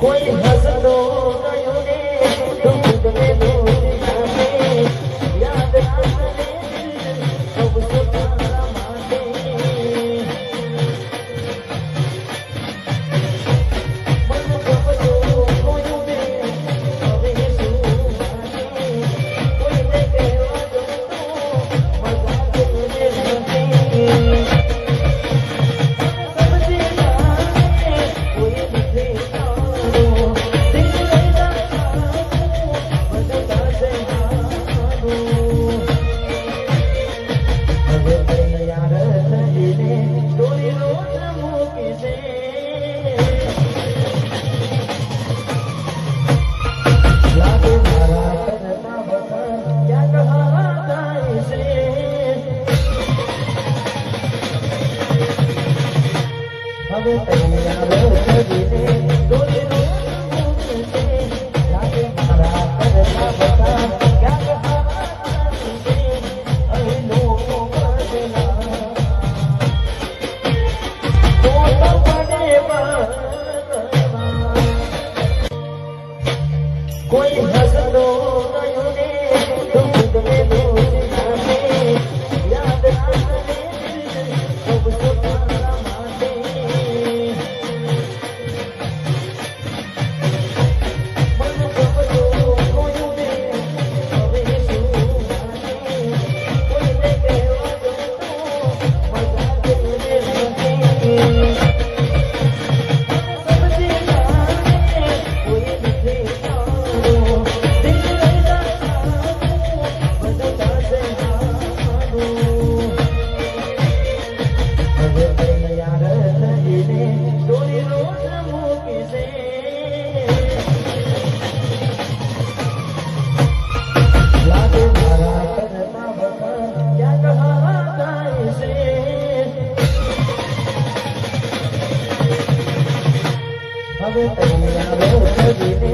કોઈ હસતો ગયો ને તો ખુદ ને દોષ આપે યાદ આવે સબ તારા માટે મન ગમતો કોઈ ને હવે શું માટે કોઈને કહેવા દો મજા દેને કોઈ હસતો ગયો ને તો ખુદ ને દોષ આપે યાદ આવે સબ તારા માટે મન ગમતો કોઈ ને હવે શું માટે કોઈને કહેવા દો મજા દેને હવે તૈયાર